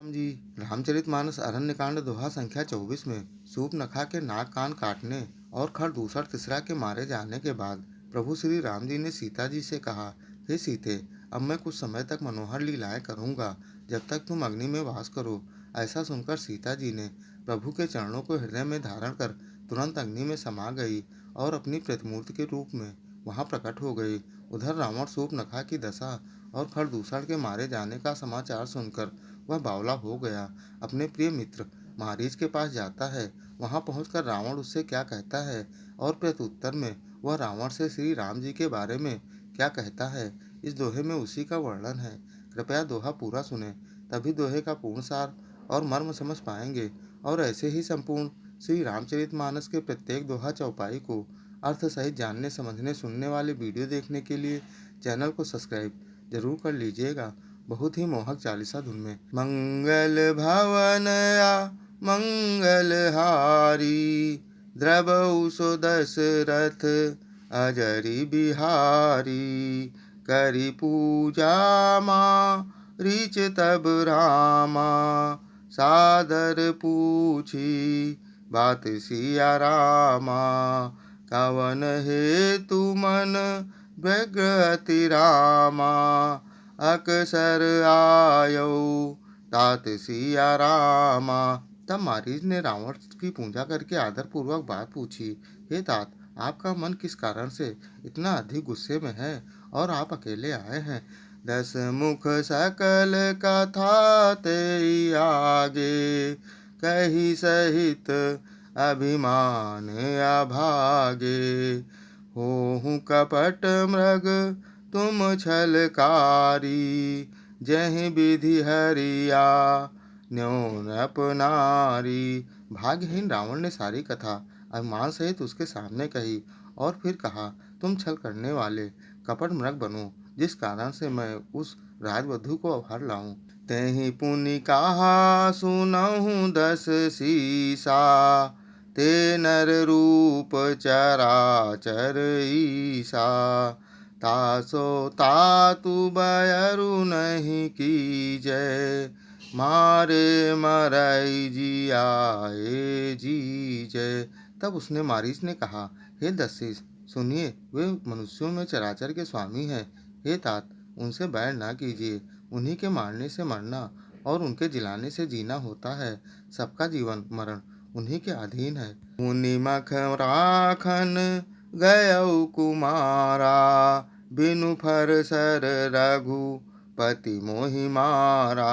जी रामचरितमानस अरण्यकांड दोहा संख्या 24 में सूर्पनखा के नाक कान काटने और खरदूसर तिसरा के मारे जाने के बाद प्रभु श्री राम जी ने सीता जी से कहा, हे सीते, अब मैं कुछ समय तक मनोहर लीलाएं करूंगा, जब तक तुम अग्नि में वास करो। ऐसा सुनकर सीता जी ने प्रभु के चरणों को हृदय में धारण कर तुरंत अग्नि में समा गई और अपनी प्रतिमूर्ति के रूप में वहां प्रकट हो गई। उधर रावण सूर्पनखा की दशा और खरदूषण के मारे जाने का समाचार सुनकर वह बावला हो गया। अपने प्रिय मित्र मारीच के पास जाता है। वहां पहुंचकर रावण उससे क्या कहता है और प्रत्युत्तर में वह रावण से श्री राम जी के बारे में क्या कहता है, इस दोहे में उसी का वर्णन है। कृपया दोहा पूरा सुने, तभी दोहे का पूर्ण सार और मर्म समझ पाएंगे। और ऐसे ही संपूर्ण श्री रामचरितमानस के प्रत्येक दोहा चौपाई को अर्थ सहित जानने समझने सुनने वाले वीडियो देखने के लिए चैनल को सब्सक्राइब जरूर कर लीजिएगा। बहुत ही मोहक चालीसा धुन में। मंगल भवन या मंगल हारी, द्रवहु सो दशरथ अजरी बिहारी। करी पूजा माँ रीच तब रामा, सादर पूछी बात सिया रामा। कवन हेतु मन व्यग्र अति रामा, अकसर आयो तात सिया रामा। तब मारीच ने रावण की पूजा करके आदर पूर्वक बात पूछी, हे तात, आपका मन किस कारण से इतना अधिक गुस्से में है और आप अकेले आए हैं। 10 मुख सकल कथा ते आगे, कही सहित अभिमान अभागे। होहु कपट मृग तुम छलकारी, जहि विधि हरिया न्योन अपनारी। भाग्यहीन रावण ने सारी कथा अभिमान सहित उसके सामने कही और फिर कहा, तुम छल करने वाले कपट मृग बनो, जिस कारण से मैं उस राजवधु को हर लाऊं। तेहि पुनि कहा सुनहु 10 सीसा, ते नर रूप चराचर ईसा। तासो तातु बयरु नहीं कीजय, मारे मरई जियाए जीजय। तब उसने मारीच ने कहा, हे दस्युष, सुनिए, वे मनुष्यों में चराचर के स्वामी हैं। हे तात, उनसे बैर ना कीजिए, उन्हीं के मारने से मरना और उनके जिलाने से जीना होता है। सबका जीवन मरण उन्हीं के अधीन है। मुनि मख राखन गयौ कुमारा, बिनु फर सर रघुपति मोहि मारा।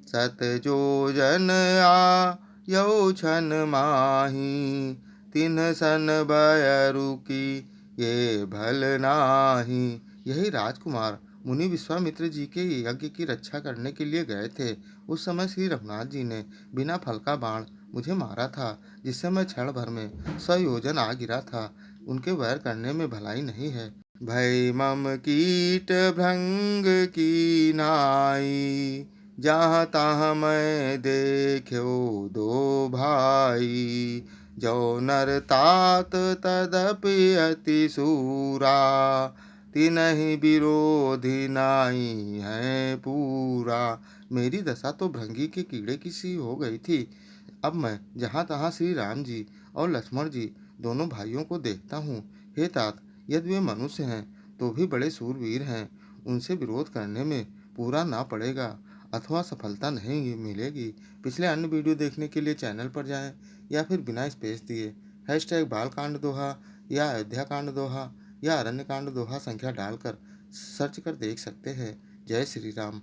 सत जो जन आयौ छन माही, तिन्ह सन बयरु की ये भल नाही। यही राजकुमार मुनि विश्वामित्र जी के यज्ञ की रक्षा करने के लिए गए थे। उस समय श्री रघुनाथ जी ने बिना फल का बाण मुझे मारा था, जिससे मैं क्षण भर में 100 योजन आ गिरा था। उनके वैर करने में भलाई नहीं है। भय मम कीट भृंग की नाई, जहाँ तहाँ मैं देख्यो दो भाई। जो नर तात तदपि अति सूरा, तिनहि विरोधी नाई है पूरा। मेरी दशा तो भृंगी के कीड़े की सी हो गई थी। अब मैं जहाँ तहाँ श्री राम जी और लक्ष्मण जी दोनों भाइयों को देखता हूँ। हे तात, यदि वे मनुष्य हैं तो भी बड़े सूरवीर हैं। उनसे विरोध करने में पूरा ना पड़ेगा अथवा सफलता नहीं मिलेगी। पिछले अन्य वीडियो देखने के लिए चैनल पर जाएं या फिर बिना स्पेस दिए #बालकांड दोहा या अयोध्या कांड दोहा या अरण्यकांड दोहा संख्या डालकर सर्च कर देख सकते हैं। जय श्री राम।